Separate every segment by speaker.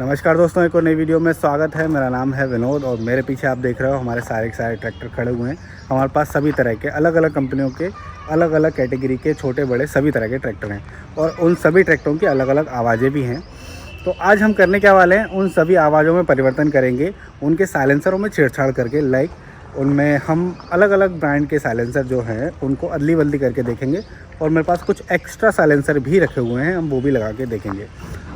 Speaker 1: नमस्कार दोस्तों, एक और नई वीडियो में स्वागत है। मेरा नाम है विनोद और मेरे पीछे आप देख रहे हो हमारे सारे के सारे ट्रैक्टर खड़े हुए हैं। हमारे पास सभी तरह के अलग अलग कंपनियों के अलग अलग कैटेगरी के छोटे बड़े सभी तरह के ट्रैक्टर हैं और उन सभी ट्रैक्टरों की अलग अलग आवाज़ें भी हैं। तो आज हम करने क्या वाले हैं, उन सभी आवाज़ों में परिवर्तन करेंगे, उनके साइलेंसरों में छेड़छाड़ करके। उनमें हम अलग अलग ब्रांड के साइलेंसर जो हैं उनको अदली बदली करके देखेंगे और मेरे पास कुछ एक्स्ट्रा साइलेंसर भी रखे हुए हैं, हम वो भी लगा के देखेंगे।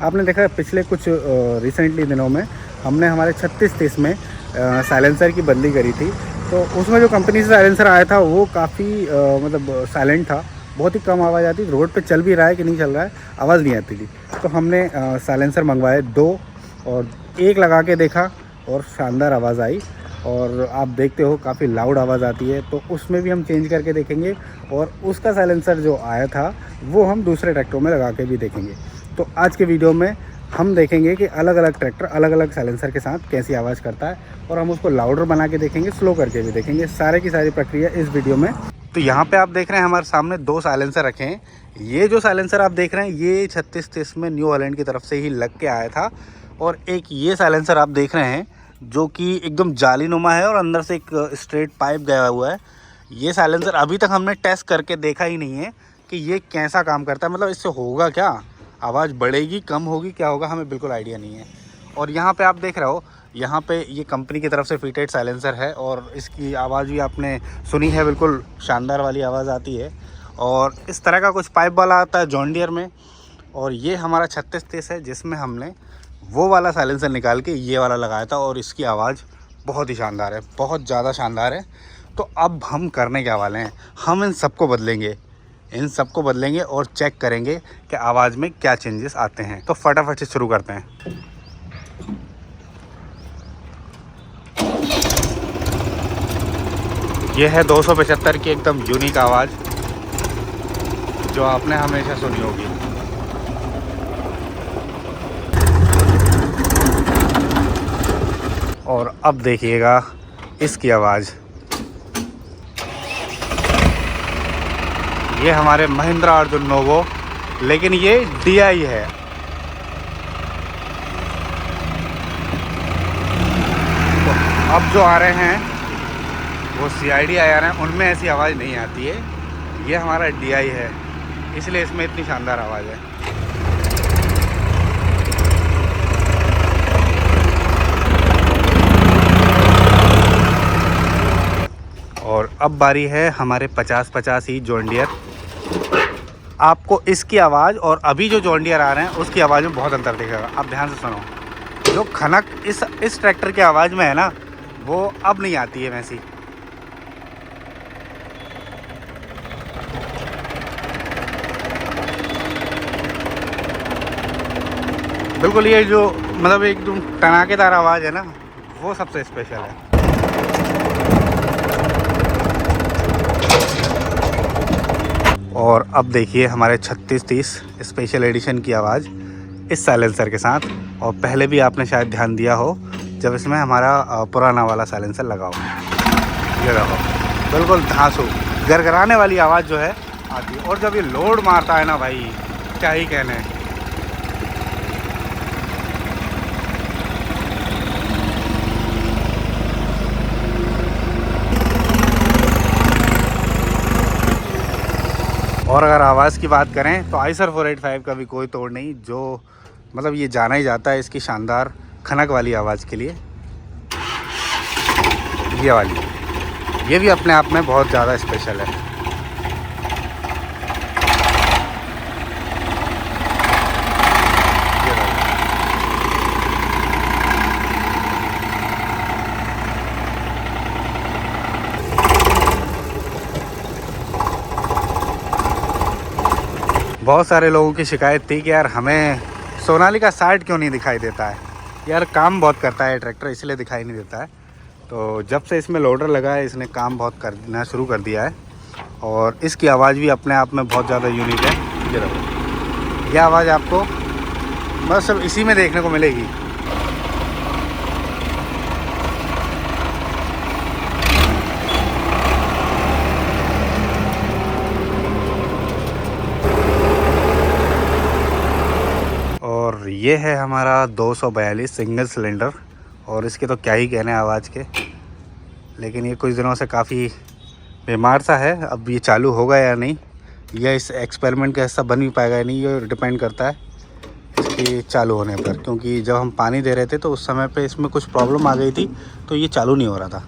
Speaker 1: आपने देखा पिछले कुछ रिसेंटली दिनों में हमने हमारे 3630 में साइलेंसर की बदली करी थी। तो उसमें जो कंपनी से साइलेंसर आया था वो काफ़ी मतलब साइलेंट था, बहुत ही कम आवाज़ आती थी। रोड पे चल भी रहा है कि नहीं चल रहा है, आवाज़ नहीं आती थी। तो हमने साइलेंसर मंगवाए 2 और एक लगा के देखा और शानदार आवाज़ आई। और आप देखते हो काफ़ी लाउड आवाज़ आती है, तो उसमें भी हम चेंज करके देखेंगे और उसका साइलेंसर जो आया था वो हम दूसरे ट्रैक्टरों में लगा के भी देखेंगे। तो आज के वीडियो में हम देखेंगे कि अलग अलग ट्रैक्टर अलग अलग साइलेंसर के साथ कैसी आवाज़ करता है और हम उसको लाउडर बना के देखेंगे, स्लो करके भी देखेंगे। सारे की सारी प्रक्रिया इस वीडियो में। तो यहाँ पे आप देख रहे हैं हमारे सामने 2 साइलेंसर रखे हैं। ये जो साइलेंसर आप देख रहे हैं ये 3630 में न्यू हॉलैंड की तरफ से ही लग के आया था। और एक ये साइलेंसर आप देख रहे हैं जो कि एकदम जालीनुमा है और अंदर से एक स्ट्रेट पाइप गया हुआ है। ये साइलेंसर अभी तक हमने टेस्ट करके देखा ही नहीं है कि ये कैसा काम करता है, मतलब इससे होगा क्या, आवाज़ बढ़ेगी कम होगी, क्या होगा, हमें बिल्कुल आइडिया नहीं है। और यहाँ पे आप देख रहे हो, यहाँ पे ये कंपनी की तरफ से फिटेड साइलेंसर है और इसकी आवाज़ भी आपने सुनी है, बिल्कुल शानदार वाली आवाज़ आती है। और इस तरह का कुछ पाइप वाला आता है जॉन डियर में। और ये हमारा 3630 है जिसमें हमने वो वाला साइलेंसर निकाल के ये वाला लगाया था और इसकी आवाज़ बहुत ही शानदार है, बहुत ज़्यादा शानदार है। तो अब हम करने क्या वाले हैं, हम इन सबको बदलेंगे और चेक करेंगे कि आवाज़ में क्या चेंजेस आते हैं। तो फटाफट से शुरू करते हैं। यह है 275 की एकदम यूनिक आवाज़ जो आपने हमेशा सुनी होगी। और अब देखिएगा इसकी आवाज़। ये हमारे महिंद्रा अर्जुन नोवो, लेकिन ये DI है। तो अब जो आ रहे हैं वो CID IR हैं, उनमें ऐसी आवाज़ नहीं आती है। ये हमारा DI है, इसलिए इसमें इतनी शानदार आवाज़ है। और अब बारी है हमारे 50-50 ही जॉन डियर। आपको इसकी आवाज़ और अभी जो जॉन डियर आ रहे हैं उसकी आवाज़ में बहुत अंतर दिखेगा। आप ध्यान से सुनो, जो खनक इस ट्रैक्टर की आवाज़ में है ना, वो अब नहीं आती है वैसी। बिल्कुल ये जो मतलब एकदम टनाकेदार आवाज़ है ना, वो सबसे स्पेशल है। और अब देखिए हमारे 3630 स्पेशल एडिशन की आवाज़ इस साइलेंसर के साथ। और पहले भी आपने शायद ध्यान दिया हो जब इसमें हमारा पुराना वाला साइलेंसर लगा हो। ये देखो बिल्कुल धांसू गरगराने वाली आवाज़ जो है आती है। और जब ये लोड मारता है ना भाई, क्या ही कहने। और अगर आवाज़ की बात करें तो आइसर 485 का भी कोई तोड़ नहीं, जो मतलब ये जाना ही जाता है इसकी शानदार खनक वाली आवाज़ के लिए। ये वाली, ये भी अपने आप में बहुत ज़्यादा स्पेशल है। बहुत सारे लोगों की शिकायत थी कि यार हमें सोनालिका 60 क्यों नहीं दिखाई देता है। यार काम बहुत करता है ट्रैक्टर, इसलिए दिखाई नहीं देता है। तो जब से इसमें लोडर लगा है इसने काम बहुत करना शुरू कर दिया है। और इसकी आवाज़ भी अपने आप में बहुत ज़्यादा यूनिक है। ये देखो, ये आवाज़ आपको बस सब इसी में देखने को मिलेगी। ये है हमारा 242 सिंगल सिलेंडर और इसके तो क्या ही कहने आवाज़ के, लेकिन ये कुछ दिनों से काफ़ी बीमार सा है। अब ये चालू होगा या नहीं, यह इस एक्सपेरिमेंट का हिस्सा बन भी पाएगा या नहीं, ये डिपेंड करता है इसके चालू होने पर। क्योंकि जब हम पानी दे रहे थे तो उस समय पे इसमें कुछ प्रॉब्लम आ गई थी, तो ये चालू नहीं हो रहा था।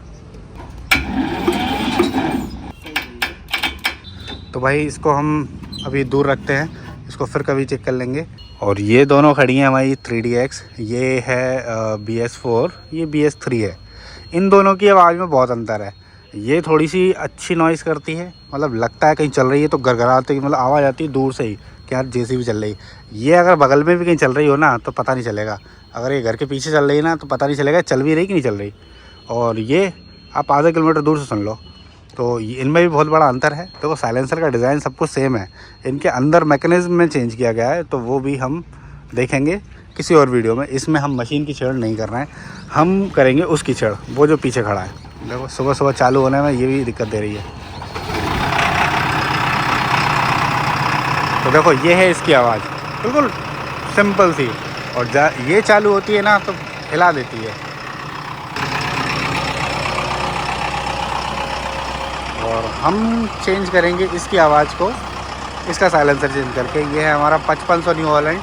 Speaker 1: तो भाई इसको हम अभी दूर रखते हैं, इसको फिर कभी चेक कर लेंगे। और ये दोनों खड़ी हैं हमारी 3DX, ये है BS4, ये BS3 है। इन दोनों की आवाज़ में बहुत अंतर है। ये थोड़ी सी अच्छी नॉइज़ करती है, मतलब लगता है कहीं चल रही है तो गड़गड़ाती, मतलब आवाज़ आती है दूर से ही कि यार JCB चल रही। ये अगर बगल में भी कहीं चल रही हो ना तो पता नहीं चलेगा। अगर ये घर के पीछे चल रही है ना तो पता नहीं चलेगा चल भी रही कि नहीं चल रही। और ये आप आधा किलोमीटर दूर से सुन लो, तो इनमें भी बहुत बड़ा अंतर है। देखो साइलेंसर का डिज़ाइन सब कुछ सेम है, इनके अंदर मैकेनिज़्म में चेंज किया गया है, तो वो भी हम देखेंगे किसी और वीडियो में। इसमें हम मशीन की छेड़ नहीं कर रहे हैं, हम करेंगे उसकी छेड़, वो जो पीछे खड़ा है। देखो सुबह सुबह चालू होने में ये भी दिक्कत दे रही है। तो देखो ये है इसकी आवाज़, बिल्कुल सिंपल सी। और ये चालू होती है ना तो हिला देती है। और हम चेंज करेंगे इसकी आवाज़ को, इसका साइलेंसर चेंज करके। ये है हमारा 5500 न्यू हॉलैंड।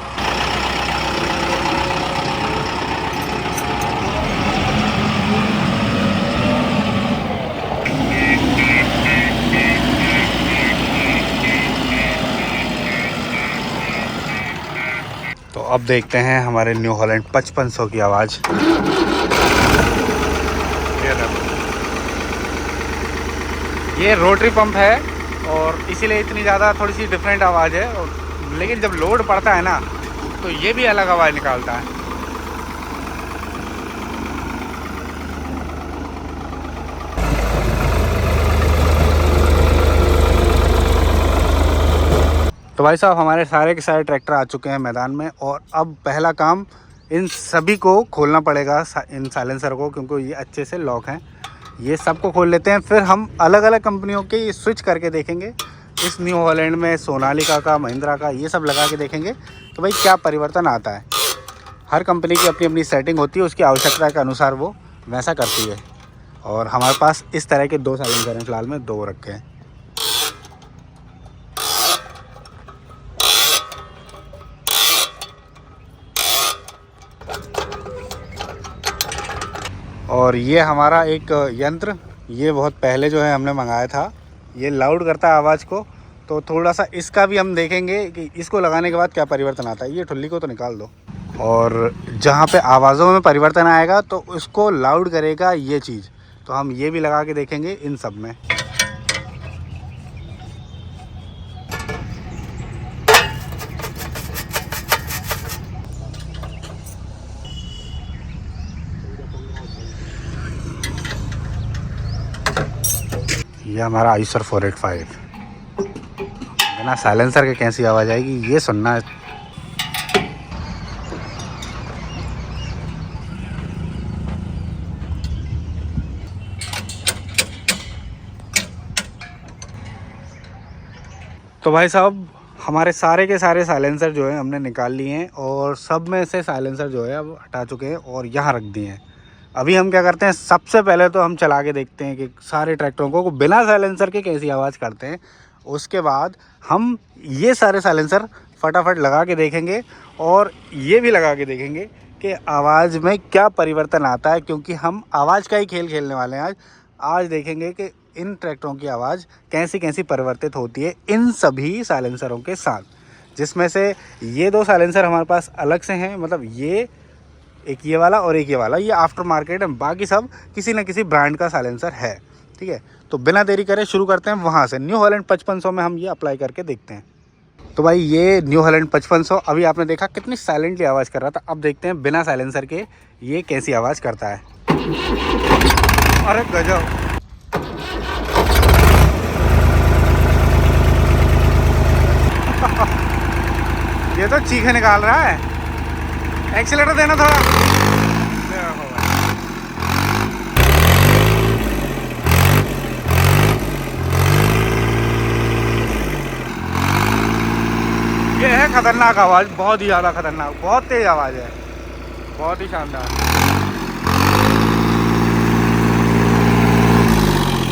Speaker 1: तो अब देखते हैं हमारे न्यू हॉलैंड 5500 की आवाज़। ये रोटरी पंप है और इसीलिए इतनी ज़्यादा थोड़ी सी डिफरेंट आवाज़ है। और लेकिन जब लोड पड़ता है ना तो ये भी अलग आवाज़ निकालता है। तो भाई साहब हमारे सारे के सारे ट्रैक्टर आ चुके हैं मैदान में, और अब पहला काम इन सभी को खोलना पड़ेगा, इन साइलेंसर को, क्योंकि ये अच्छे से लॉक हैं। ये सबको खोल लेते हैं, फिर हम अलग अलग कंपनियों के ये स्विच करके देखेंगे। इस न्यू हॉलैंड में सोनालिका का, महिंद्रा का, ये सब लगा के देखेंगे तो भाई क्या परिवर्तन आता है। हर कंपनी की अपनी अपनी सेटिंग होती है, उसकी आवश्यकता के अनुसार वो वैसा करती है। और हमारे पास इस तरह के 2 साइलेंसर हैं, फिलहाल में 2 रखे हैं। और ये हमारा एक यंत्र, ये बहुत पहले जो है हमने मंगाया था, ये लाउड करता है आवाज़ को। तो थोड़ा सा इसका भी हम देखेंगे कि इसको लगाने के बाद क्या परिवर्तन आता है। ये ठुल्ली को तो निकाल दो। और जहाँ पे आवाज़ों में परिवर्तन आएगा तो उसको लाउड करेगा ये चीज़, तो हम ये भी लगा के देखेंगे इन सब में। ये हमारा आइसर 485, बिना साइलेंसर के कैसी आवाज़ आएगी ये सुनना है। तो भाई साहब हमारे सारे के सारे साइलेंसर जो है हमने निकाल लिए हैं, और सब में से साइलेंसर जो है अब हटा चुके हैं और यहाँ रख दिए हैं। अभी हम क्या करते हैं, सबसे पहले तो हम चला के देखते हैं कि सारे ट्रैक्टरों को बिना साइलेंसर के कैसी आवाज़ करते हैं। उसके बाद हम ये सारे साइलेंसर फटाफट लगा के देखेंगे, और ये भी लगा के देखेंगे कि आवाज़ में क्या परिवर्तन आता है, क्योंकि हम आवाज़ का ही खेल खेलने वाले हैं। आज देखेंगे कि इन ट्रैक्टरों की आवाज़ कैसी कैसी परिवर्तित होती है इन सभी साइलेंसरों के साथ, जिसमें से ये 2 साइलेंसर हमारे पास अलग से हैं, मतलब ये एक ये वाला और एक ये वाला, ये आफ्टर मार्केट है। बाकी सब किसी न किसी ब्रांड का साइलेंसर है, ठीक है। तो बिना देरी करे शुरू करते हैं वहाँ से। न्यू हॉलैंड 5500 में हम ये अप्लाई करके देखते हैं। तो भाई ये न्यू हॉलैंड 5500 अभी आपने देखा कितनी साइलेंटली आवाज़ कर रहा था। अब देखते हैं बिना साइलेंसर के ये कैसी आवाज़ करता है। अरे गजब, ये तो चीखे निकाल रहा है। एक्सीलेटर देना थोड़ा। ये है खतरनाक आवाज़, बहुत ही ज़्यादा खतरनाक, बहुत तेज़ आवाज़ है, बहुत ही शानदार।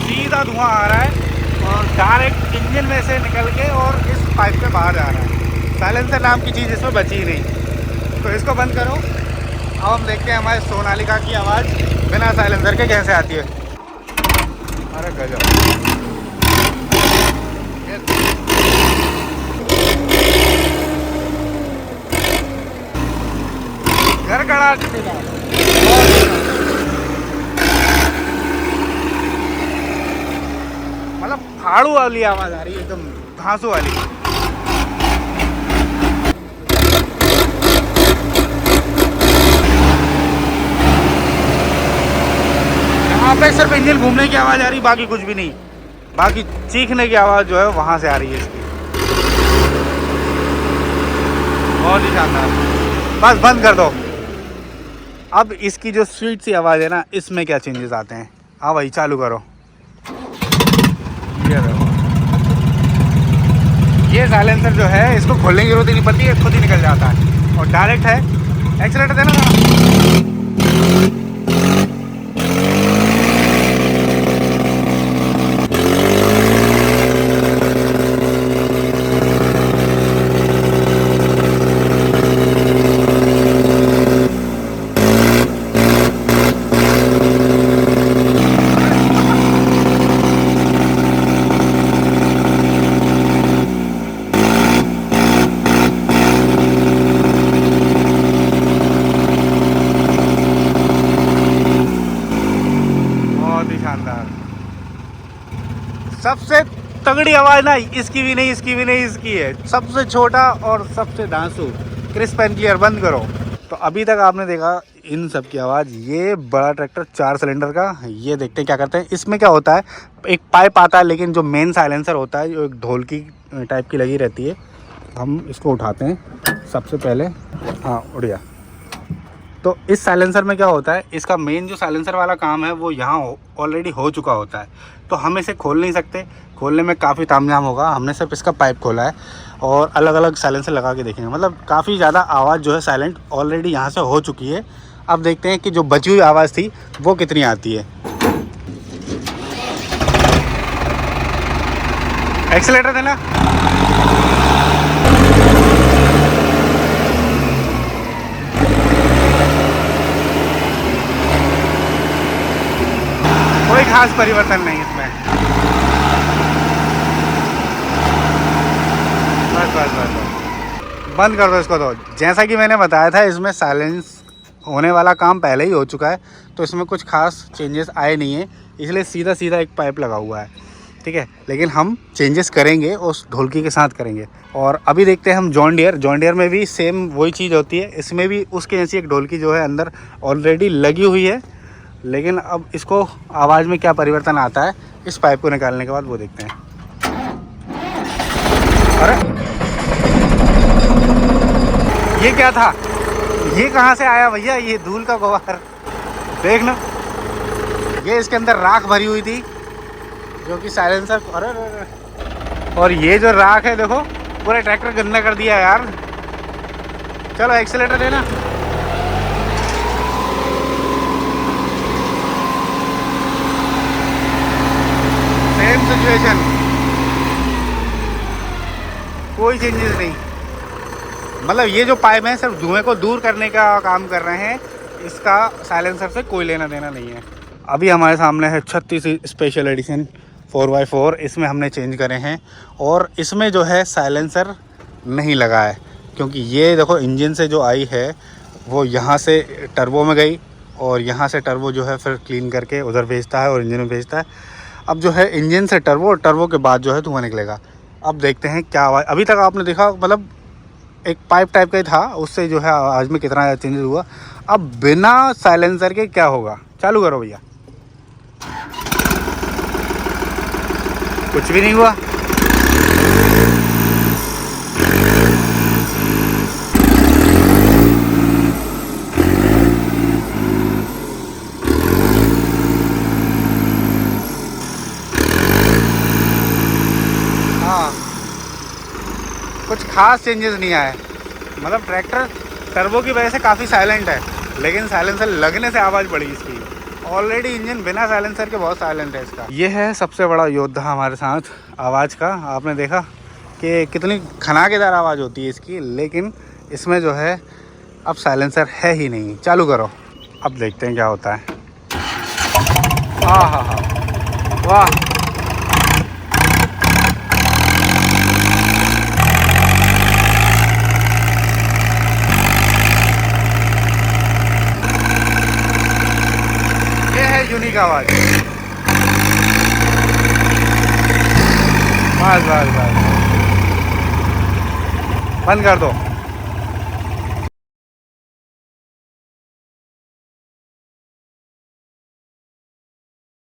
Speaker 1: सीधा धुआं आ रहा है और डायरेक्ट इंजन में से निकल के और इस पाइप पे बाहर जा रहा है। साइलेंसर नाम की चीज़ इसमें बची ही नहीं। तो इसको बंद करो। अब हम देखते हैं हमारे सोनालिका की आवाज़ बिना साइलेंसर के कैसे आती है। अरे गजब। घर खड़ा मतलब फाड़ू वाली आवाज़ आ रही है, एकदम धांसू वाली। यहाँ पे सिर्फ इंजन घूमने की आवाज़ आ रही, बाकी कुछ भी नहीं। बाकी चीखने की आवाज़ जो है वहाँ से आ रही है इसकी। बहुत ही शानदार। बस बंद कर दो। अब इसकी जो स्वीट सी आवाज़ है ना, इसमें क्या चेंजेस आते हैं। हाँ भाई चालू करो। ये देखो, ये साइलेंसर जो है इसको खोलने की जरूरत ही नहीं पड़ती है, खुद ही निकल जाता है और डायरेक्ट है। एक्सीलेटर देना ना। सबसे तगड़ी आवाज़ ना इसकी भी नहीं, इसकी भी नहीं, इसकी है। सबसे छोटा और सबसे धांसू, क्रिस्प एंड क्लियर। बंद करो। तो अभी तक आपने देखा इन सब की आवाज़। ये बड़ा ट्रैक्टर 4 सिलेंडर का, ये देखते हैं क्या करते हैं। इसमें क्या होता है, एक पाइप आता है, लेकिन जो मेन साइलेंसर होता है जो एक ढोलकी टाइप की लगी रहती है, हम इसको उठाते हैं सबसे पहले। हाँ उठ गया। तो इस साइलेंसर में क्या होता है, इसका मेन जो साइलेंसर वाला काम है वो यहाँ ऑलरेडी हो चुका होता है। तो हम इसे खोल नहीं सकते, खोलने में काफ़ी तामझाम होगा। हमने सिर्फ इसका पाइप खोला है और अलग अलग साइलेंसर लगा के देखेंगे। मतलब काफ़ी ज़्यादा आवाज़ जो है साइलेंट ऑलरेडी यहाँ से हो चुकी है। अब देखते हैं कि जो बची हुई आवाज़ थी वो कितनी आती है। एक्सीलेटर देना। कोई खास परिवर्तन नहीं इसमें। बस बस बस बस बंद कर दो इसको। तो जैसा कि मैंने बताया था, इसमें साइलेंस होने वाला काम पहले ही हो चुका है, तो इसमें कुछ खास चेंजेस आए नहीं है, इसलिए सीधा सीधा एक पाइप लगा हुआ है। ठीक है, लेकिन हम चेंजेस करेंगे उस ढोलकी के साथ करेंगे। और अभी देखते हैं हम जॉन डियर में भी सेम वही चीज़ होती है। इसमें भी उसके जैसी एक ढोलकी जो है अंदर ऑलरेडी लगी हुई है, लेकिन अब इसको आवाज़ में क्या परिवर्तन आता है इस पाइप को निकालने के बाद वो देखते हैं। अरे ये क्या था, ये कहाँ से आया भैया, ये धूल का गुबार देख लो। ये इसके अंदर राख भरी हुई थी जो कि साइलेंसर। अरे और ये जो राख है देखो, पूरे ट्रैक्टर गंदा कर दिया यार। चलो एक्सीलेटर देना। सेम सिचुएशन, कोई चेंजेस नहीं। मतलब ये जो पाइप है सिर्फ धुएं को दूर करने का काम कर रहे हैं, इसका साइलेंसर से कोई लेना देना नहीं है। अभी हमारे सामने है 36 स्पेशल एडिशन 4x4। इसमें हमने चेंज करे हैं और इसमें जो है साइलेंसर नहीं लगा है, क्योंकि ये देखो इंजन से जो आई है वो यहाँ से टर्बो में गई और यहाँ से टर्बो जो है फिर क्लीन करके उधर भेजता है और इंजन में भेजता है। अब जो है इंजन से टर्बो और टर्बो के बाद जो है धुआं निकलेगा। अब देखते हैं क्या आवाज़। अभी तक आपने देखा मतलब एक पाइप टाइप का ही था, उससे जो है आवाज़ में कितना चेंजेस हुआ। अब बिना साइलेंसर के क्या होगा। चालू करो भैया। कुछ भी नहीं हुआ। हाँ, कुछ खास चेंजेस नहीं आए। मतलब ट्रैक्टर टर्बो की वजह से काफ़ी साइलेंट है, लेकिन साइलेंसर लगने से आवाज़ बढ़ी इसकी। ऑलरेडी इंजन बिना साइलेंसर के बहुत साइलेंट है इसका। ये है सबसे बड़ा योद्धा हमारे साथ आवाज़ का। आपने देखा कि कितनी खनाकेदार आवाज़ होती है इसकी, लेकिन इसमें जो है अब साइलेंसर है ही नहीं। चालू करो, अब देखते हैं क्या होता है। हाँ हाँ हाँ, वाह। ये है यूनिक आवाज़। बस बस बस, बंद कर दो।